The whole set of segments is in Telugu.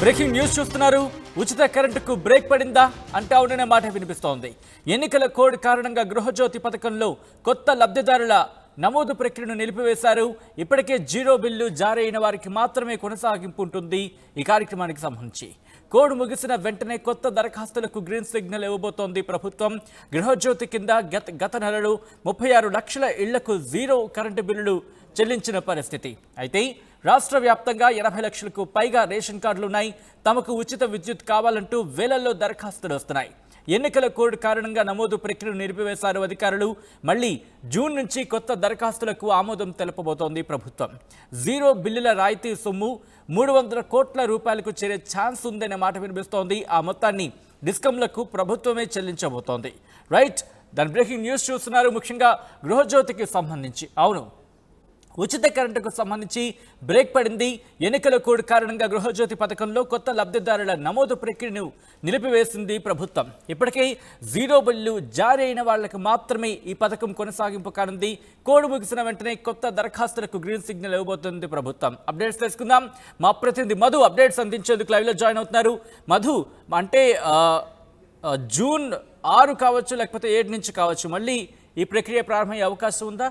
బ్రేకింగ్ న్యూస్ చూస్తున్నారు. ఉచిత కరెంటుకు బ్రేక్ పడిందా అంటే అవుననే మాట వినిపిస్తోంది. ఎన్నికల కోడ్ కారణంగా గృహజ్యోతి పథకంలో కొత్త లబ్ధిదారుల నమోదు ప్రక్రియను నిలిపివేశారు. ఇప్పటికే జీరో బిల్లు జారీ అయిన వారికి మాత్రమే కొనసాగింపు ఉంటుంది. ఈ కార్యక్రమానికి సంబంధించి కోడ్ ముగిసిన వెంటనే కొత్త దరఖాస్తులకు గ్రీన్ సిగ్నల్ ఇవ్వబోతోంది ప్రభుత్వం. గృహజ్యోతి కింద గత నెలలో 36 లక్షల ఇళ్లకు జీరో కరెంటు బిల్లులు చెల్లించిన పరిస్థితి. అయితే రాష్ట్ర వ్యాప్తంగా 80 లక్షలకు పైగా రేషన్ కార్డులున్నాయి. తమకు ఉచిత విద్యుత్ కావాలంటూ వేలల్లో దరఖాస్తులు వస్తున్నాయి. ఎన్నికల కోడ్ కారణంగా నమోదు ప్రక్రియను నిలిపివేశారు అధికారులు. మళ్లీ జూన్ నుంచి కొత్త దరఖాస్తులకు ఆమోదం తెలపబోతోంది ప్రభుత్వం. జీరో బిల్లుల రాయితీ సొమ్ము 300 కోట్ల రూపాయలకు చేరే ఛాన్స్ ఉందనే మాట వినిపిస్తోంది. ఆ మొత్తాన్ని డిస్కంలకు ప్రభుత్వమే చెల్లించబోతోంది. రైట్, దాని బ్రేకింగ్ న్యూస్ చూస్తున్నారు. ముఖ్యంగా గృహజ్యోతికి సంబంధించి అవును, ఉచిత కరెంటుకు సంబంధించి బ్రేక్ పడింది. ఎన్నికల కోడ్ కారణంగా గృహజ్యోతి పథకంలో కొత్త లబ్ధిదారుల నమోదు ప్రక్రియను నిలిపివేసింది ప్రభుత్వం. ఇప్పటికే జీరో బిల్లు జారీ అయిన వాళ్లకు మాత్రమే ఈ పథకం కొనసాగింపు కానుంది. కోడ్ ముగిసిన వెంటనే కొత్త దరఖాస్తులకు గ్రీన్ సిగ్నల్ ఇవ్వబోతుంది ప్రభుత్వం. అప్డేట్స్ తెలుసుకుందాం. మా ప్రతినిధి మధు అప్డేట్స్ అందించేందుకు లైవ్లో జాయిన్ అవుతున్నారు. మధు, అంటే జూన్ 6 కావచ్చు, లేకపోతే 7 నుంచి కావచ్చు, మళ్ళీ ఈ ప్రక్రియ ప్రారంభమయ్యే అవకాశం ఉందా?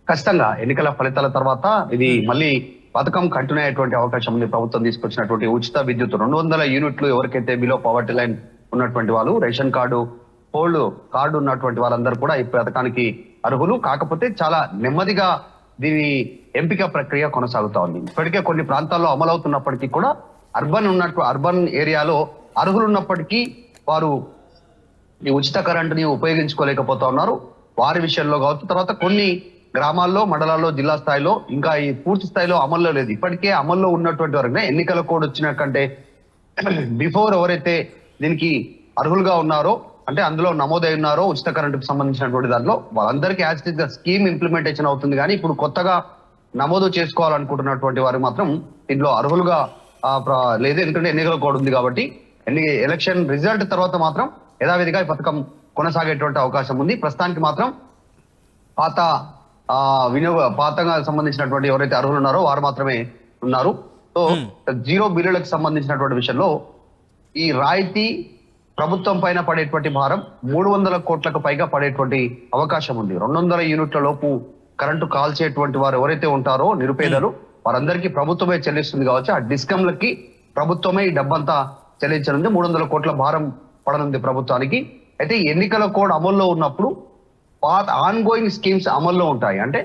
ఖచ్చితంగా ఎన్నికల ఫలితాల తర్వాత ఇది మళ్ళీ పథకం కంటిన్యూ అయ్యేటువంటి అవకాశం ఉంది. ప్రభుత్వం తీసుకొచ్చినటువంటి ఉచిత విద్యుత్ 200 యూనిట్లు ఎవరికైతే బిలో పవర్టీ లైన్ ఉన్నటువంటి వాళ్ళు, రేషన్ కార్డు హోల్డ్ కార్డు ఉన్నటువంటి వాళ్ళందరూ కూడా ఈ పథకానికి అర్హులు. కాకపోతే చాలా నెమ్మదిగా దీని ఎంపిక ప్రక్రియ కొనసాగుతా ఉంది. ఇప్పటికే కొన్ని ప్రాంతాల్లో అమలవుతున్నప్పటికీ కూడా అర్బన్ ఏరియాలో అర్హులు ఉన్నప్పటికీ వారు ఈ ఉచిత కరెంటుని ఉపయోగించుకోలేకపోతా ఉన్నారు. వారి విషయంలో కావచ్చు, తర్వాత కొన్ని గ్రామాల్లో, మండలాల్లో, జిల్లా స్థాయిలో ఇంకా ఈ పూర్తి స్థాయిలో అమల్లో లేదు. ఇప్పటికే అమల్లో ఉన్నటువంటి వరకునే ఎన్నికల కోడ్ వచ్చిన కంటే బిఫోర్ ఎవరైతే దీనికి అర్హులుగా ఉన్నారో, అంటే అందులో నమోదై ఉన్నారో ఉచిత కరెంటుకు సంబంధించినటువంటి దాంట్లో వాళ్ళందరికీ యాజ్ ఇట్ ఇస్ గా స్కీమ్ ఇంప్లిమెంటేషన్ అవుతుంది. కానీ ఇప్పుడు కొత్తగా నమోదు చేసుకోవాలనుకుంటున్నటువంటి వారు మాత్రం దీంట్లో అర్హులుగా లేదు. ఎందుకంటే ఎన్నికల కోడ్ ఉంది కాబట్టి ఎలక్షన్ రిజల్ట్ తర్వాత మాత్రం యథావిధిగా ఈ పథకం కొనసాగేటువంటి అవకాశం ఉంది. ప్రస్తుతానికి మాత్రం పాతగా సంబంధించినటువంటి ఎవరైతే అర్హులు ఉన్నారో వారు మాత్రమే ఉన్నారు. సో జీరో బిల్లులకు సంబంధించినటువంటి విషయంలో ఈ రాయితీ ప్రభుత్వం పైన పడేటువంటి భారం 300 కోట్లకు పైగా పడేటువంటి అవకాశం ఉంది. 200 యూనిట్ల లోపు కరెంటు కాల్చేటువంటి వారు ఎవరైతే ఉంటారో నిరుపేదలు, వారందరికీ ప్రభుత్వమే చెల్లిస్తుంది కావచ్చు. ఆ డిస్కంలకి ప్రభుత్వమే ఈ డబ్బంతా చెల్లించనుంది. 300 కోట్ల భారం పడనుంది ప్రభుత్వానికి. అయితే ఎన్నికల కోడ్ అమల్లో ఉన్నప్పుడు ఆన్ గోయింగ్ స్కీమ్స్ అమల్లో ఉంటాయి. అంటే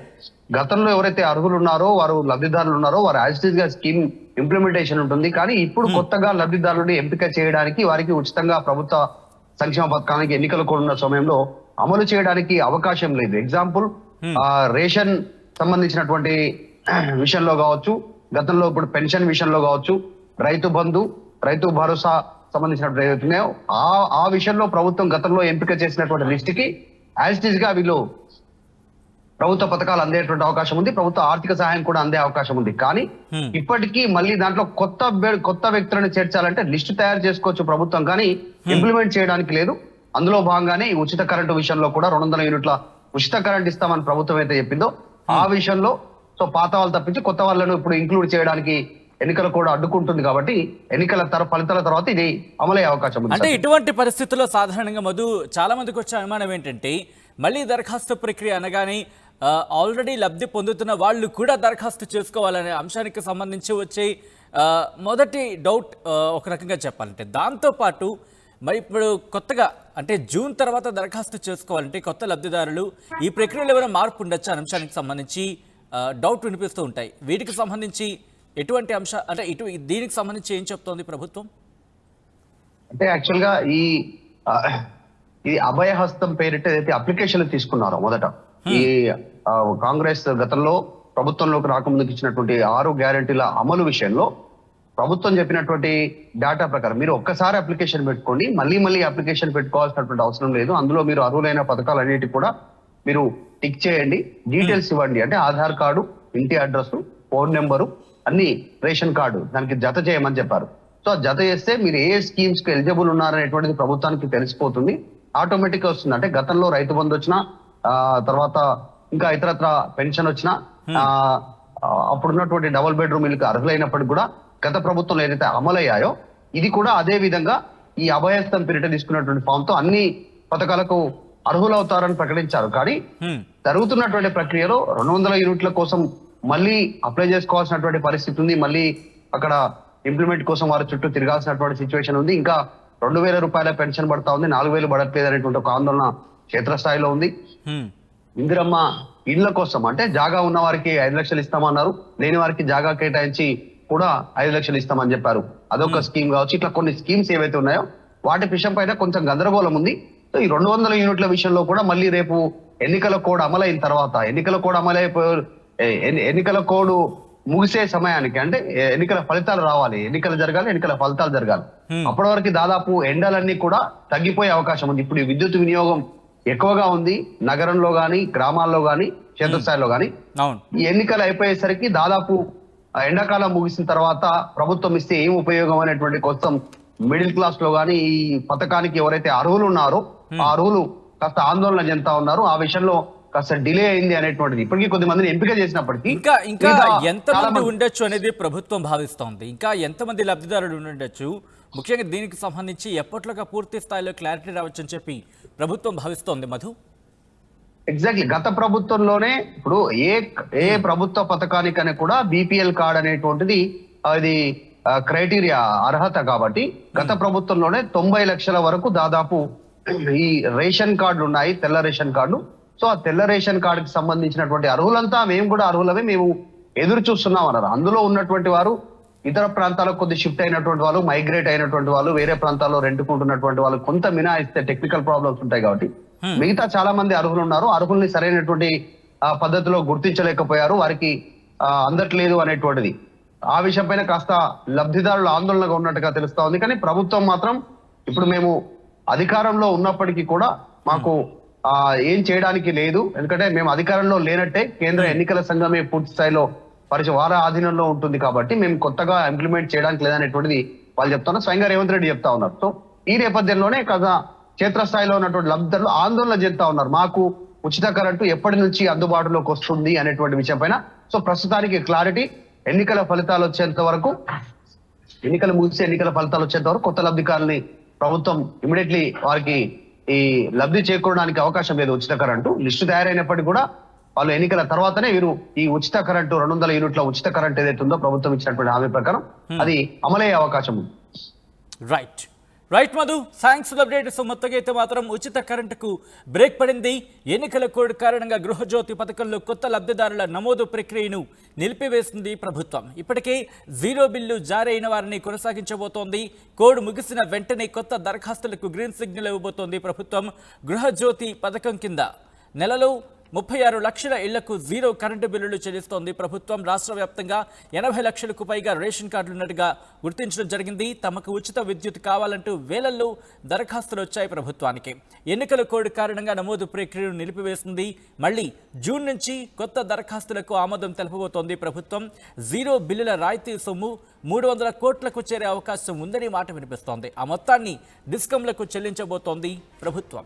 గతంలో ఎవరైతే అర్హులు ఉన్నారో, వారు లబ్ధిదారులు ఉన్నారో, వారు యాజ్ ఇట్ ఇస్ గా స్కీమ్ ఇంప్లిమెంటేషన్ ఉంటుంది. కానీ ఇప్పుడు కొత్తగా లబ్ధిదారులను ఎంపిక చేయడానికి వారికి ఉచితంగా ప్రభుత్వ సంక్షేమ పథకానికి ఎన్నికల కోడ్ ఉన్న సమయంలో అమలు చేయడానికి అవకాశం లేదు. ఎగ్జాంపుల్, రేషన్ సంబంధించినటువంటి విషయంలో కావచ్చు, గతంలో ఇప్పుడు పెన్షన్ విషయంలో కావచ్చు, రైతు బంధు, రైతు భరోసా సంబంధించినటువంటి ఏవైతున్నాయో ఆ విషయంలో ప్రభుత్వం గతంలో ఎంపిక చేసినటువంటి లిస్ట్ కి యాజ్ ఇట్ ఇస్ గా వీళ్ళు ప్రభుత్వ పథకాలు అందేటువంటి అవకాశం ఉంది. ప్రభుత్వ ఆర్థిక సహాయం కూడా అందే అవకాశం ఉంది. కానీ ఇప్పటికీ మళ్ళీ దాంట్లో కొత్త వ్యక్తులను చేర్చాలంటే లిస్ట్ తయారు చేసుకోవచ్చు ప్రభుత్వం, కానీ ఇంప్లిమెంట్ చేయడానికి లేదు. అందులో భాగంగానే ఈ ఉచిత కరెంటు విషయంలో కూడా 200 యూనిట్ల ఉచిత కరెంట్ ఇస్తామని ప్రభుత్వం అయితే చెప్పిందో ఆ విషయంలో సో పాత వాళ్ళు తప్పించి కొత్త వాళ్ళను ఇప్పుడు ఇంక్లూడ్ చేయడానికి ఎన్నికలు కూడా అడ్డుకుంటుంది. కాబట్టి ఎన్నికల ఫలితాల తర్వాత ఇది అమలయ్యే అవకాశం ఉంది. అంటే ఇటువంటి పరిస్థితుల్లో సాధారణంగా మధు, చాలా మందికి వచ్చే అనుమానం ఏంటంటే మళ్ళీ దరఖాస్తు ప్రక్రియ అనగానే ఆల్రెడీ లబ్ధి పొందుతున్న వాళ్ళు కూడా దరఖాస్తు చేసుకోవాలనే అంశానికి సంబంధించి వచ్చే మొదటి డౌట్ ఒక రకంగా చెప్పాలంటే. దాంతోపాటు మరి ఇప్పుడు కొత్తగా అంటే జూన్ తర్వాత దరఖాస్తు చేసుకోవాలంటే కొత్త లబ్ధిదారులు ఈ ప్రక్రియలో ఏమైనా మార్పు ఉండొచ్చు అనే అంశానికి సంబంధించి డౌట్ వినిపిస్తూ ఉంటాయి. వీటికి సంబంధించి ఎటువంటి అంటే దీనికి సంబంధించి ఏం చెప్తోంది ప్రభుత్వం? అంటే యాక్చువల్ గా ఈ అభయహస్తం పేరిట ఏదైతే అప్లికేషన్లు తీసుకున్నారో మొదట ఈ కాంగ్రెస్ గతంలో ప్రభుత్వంలోకి రాకముందుకు ఇచ్చినటువంటి 6 గ్యారెంటీల అమలు విషయంలో ప్రభుత్వం చెప్పినటువంటి డేటా ప్రకారం మీరు ఒక్కసారి అప్లికేషన్ పెట్టుకోండి, మళ్ళీ అప్లికేషన్ పెట్టుకోవాల్సినటువంటి అవసరం లేదు. అందులో మీరు అర్హులైన పథకాలన్నిటి కూడా మీరు టిక్ చేయండి, డీటెయిల్స్ ఇవ్వండి. అంటే ఆధార్ కార్డు, ఇంటి అడ్రస్, ఫోన్ నెంబరు, అన్ని రేషన్ కార్డు దానికి జత చేయమని చెప్పారు. సో జత చేస్తే మీరు ఏ స్కీమ్స్ కి ఎలిజిబుల్ ఉన్నారనేటువంటిది ప్రభుత్వానికి తెలిసిపోతుంది. ఆటోమేటిక్ గా వస్తుంది. అంటే గతంలో రైతు బంధు వచ్చినా, తర్వాత ఇంకా ఇతరత్ర పెన్షన్ వచ్చినా, అప్పుడున్నటువంటి డబుల్ బెడ్రూమ్ ఇల్లుకి అర్హులైనప్పటికీ కూడా గత ప్రభుత్వంలో ఏదైతే అమలయ్యాయో ఇది కూడా అదే విధంగా ఈ అభయస్థం పేరిట తీసుకున్నటువంటి ఫామ్ తో అన్ని పథకాలకు అర్హులవుతారని ప్రకటించారు. కానీ జరుగుతున్నటువంటి ప్రక్రియలో 200 యూనిట్ల కోసం మళ్ళీ అప్లై చేసుకోవాల్సినటువంటి పరిస్థితి ఉంది. మళ్ళీ అక్కడ ఇంప్లిమెంట్ కోసం వారి చుట్టూ తిరగాల్సినటువంటి సిచ్యువేషన్ ఉంది. ఇంకా 2000 రూపాయల పెన్షన్ పడతా ఉంది, 4000 పడట్లేదు అనేటువంటి ఒక ఆందోళన క్షేత్రస్థాయిలో ఉంది. ఇందిరమ్మ ఇళ్ల కోసం అంటే జాగా ఉన్న వారికి 5 లక్షలు ఇస్తామన్నారు, లేని వారికి జాగా కేటాయించి కూడా 5 లక్షలు ఇస్తామని చెప్పారు. అదొక స్కీమ్ కావచ్చు. ఇట్లా కొన్ని స్కీమ్స్ ఏవైతే ఉన్నాయో వాటి విషయం పైన కొంచెం గందరగోళం ఉంది. సో ఈ 200 యూనిట్ల విషయంలో కూడా మళ్ళీ రేపు ఎన్నికల కోడ్ అమలైన తర్వాత ఎన్నికల కోడ్ ముగిసే సమయానికి అంటే ఎన్నికల ఫలితాలు రావాలి, ఎన్నికలు జరగాలి, ఎన్నికల ఫలితాలు జరగాలి. అప్పటి వరకు దాదాపు ఎండలన్నీ కూడా తగ్గిపోయే అవకాశం ఉంది. ఇప్పుడు ఈ విద్యుత్ వినియోగం ఎక్కువగా ఉంది నగరంలో గాని, గ్రామాల్లో గాని, క్షేత్రస్థాయిలో గాని. ఈ ఎన్నికలు అయిపోయేసరికి దాదాపు ఎండాకాలం ముగిసిన తర్వాత ప్రభుత్వం ఇస్తే ఏం ఉపయోగం అనేటువంటి కోసం మిడిల్ క్లాస్ లో గాని ఈ పథకానికి ఎవరైతే అర్హులు ఉన్నారో ఆ అర్హులు కాస్త ఆందోళన చెందుతా ఉన్నారు. ఆ విషయంలో కాస్త డిలే అయింది అనేటువంటిది ఇప్పటికీ కొద్ది మందిని ఎంపిక చేసినప్పటికీ ఇంకా ఎంతమంది ఉండొచ్చు అనేది ప్రభుత్వం భావిస్తోంది. ఇంకా ఎంతమంది లబ్ధిదారులు ఉండొచ్చు, ముఖ్యంగా దీనికి సంబంధించి ఎప్పట్లోగా పూర్తి స్థాయిలో క్లారిటీ రావచ్చని చెప్పి ప్రభుత్వం భావిస్తోంది. మధు, ఎగ్జాక్ట్లీ గత ప్రభుత్వంలోనే ఇప్పుడు ఏ ప్రభుత్వ పథకానికనే కూడా బీపీఎల్ కార్డ్ అనేటువంటిది అది క్రైటీరియా అర్హత కాబట్టి గత ప్రభుత్వంలోనే 90 లక్షల వరకు దాదాపు ఈ రేషన్ కార్డులు ఉన్నాయి, తెల్ల రేషన్ కార్డులు. సో ఆ తెల్ల రేషన్ కార్డుకి సంబంధించినటువంటి అర్హులంతా మేము కూడా అర్హులమే, మేము ఎదురు చూస్తున్నాం అన్నారు. అందులో ఉన్నటువంటి వారు ఇతర ప్రాంతాలకు కొద్ది షిఫ్ట్ అయినటువంటి వాళ్ళు, మైగ్రేట్ అయినటువంటి వాళ్ళు, వేరే ప్రాంతాల్లో రెంట్కుంటున్నటువంటి వాళ్ళు కొంత మినహాయిస్తే టెక్నికల్ ప్రాబ్లమ్స్ ఉంటాయి కాబట్టి మిగతా చాలా మంది అర్హులు ఉన్నారు. అర్హుల్ని సరైనటువంటి పద్ధతిలో గుర్తించలేకపోయారు, వారికి అందట్లేదు అనేటువంటిది. ఆ విషయం పైన కాస్త లబ్ధిదారులు ఆందోళనగా ఉన్నట్టుగా తెలుస్తా ఉంది. కానీ ప్రభుత్వం మాత్రం ఇప్పుడు మేము అధికారంలో ఉన్నప్పటికీ కూడా మాకు ఏం చేయడానికి లేదు, ఎందుకంటే మేము అధికారంలో లేనట్టే కేంద్ర ఎన్నికల సంఘమే పూర్తి స్థాయిలో వారి ఆధీనంలో ఉంటుంది కాబట్టి మేము కొత్తగా ఇంప్లిమెంట్ చేయడానికి లేదనేటువంటిది వాళ్ళు చెప్తున్నారు. స్వయంగా రేవంత్ రెడ్డి చెప్తా ఉన్నారు. సో ఈ నేపథ్యంలోనే కదా క్షేత్రస్థాయిలో ఉన్నటువంటి లబ్ధిదారులు ఆందోళన చెందుతా ఉన్నారు, మాకు ఉచిత కరెంటు ఎప్పటి నుంచి అందుబాటులోకి వస్తుంది అనేటువంటి విషయం పైన. సో ప్రస్తుతానికి క్లారిటీ ఎన్నికల ఫలితాలు వచ్చేంత వరకు, ఎన్నికలు ముగిసి ఎన్నికల ఫలితాలు వచ్చేంత వరకు కొత్త లబ్ధిదారుల్ని ప్రభుత్వం ఇమీడియట్లీ వారికి ఈ లబ్ధి చేకూరడానికి అవకాశం లేదు. ఉచిత కరెంటు లిస్టు తయారైనప్పటికీ కూడా వాళ్ళు ఎన్నికల తర్వాతనే వీరు ఈ ఉచిత కరెంటు 200 యూనిట్ల ఉచిత కరెంట్ ఏదైతే ఉందో ప్రభుత్వం ఇచ్చినటువంటి హామీ ప్రకారం అది అమలయ్యే అవకాశం ఉంది. Right Madhu, thanks for the update. So మొత్తంగా అయితే మాత్రం ఉచిత కరెంటుకు బ్రేక్ పడింది. ఎన్నికల కోడ్ కారణంగా గృహజ్యోతి పథకంలో కొత్త లబ్ధిదారుల నమోదు ప్రక్రియను నిలిపివేసింది ప్రభుత్వం. ఇప్పటికే జీరో బిల్లు జారీ అయిన వారిని కొనసాగించబోతోంది. కోడ్ ముగిసిన వెంటనే కొత్త దరఖాస్తులకు గ్రీన్ సిగ్నల్ ఇవ్వబోతోంది ప్రభుత్వం. గృహజ్యోతి పథకం కింద నెలలో 36 లక్షల ఇళ్లకు జీరో కరెంటు బిల్లులు చెల్లిస్తోంది ప్రభుత్వం. రాష్ట్ర వ్యాప్తంగా 80 లక్షలకు పైగా రేషన్ కార్డులు ఉన్నట్టుగా గుర్తించడం జరిగింది. తమకు ఉచిత విద్యుత్ కావాలంటూ వేలల్లో దరఖాస్తులు వచ్చాయి ప్రభుత్వానికి. ఎన్నికల కోడ్ కారణంగా నమోదు ప్రక్రియను నిలిపివేసింది. మళ్ళీ జూన్ నుంచి కొత్త దరఖాస్తులకు ఆమోదం తెలపబోతోంది ప్రభుత్వం. జీరో బిల్లుల రాయితీ సొమ్ము 300 కోట్లకు చేరే అవకాశం ఉందని మాట వినిపిస్తోంది. ఆ మొత్తాన్ని డిస్కంలకు చెల్లించబోతోంది ప్రభుత్వం.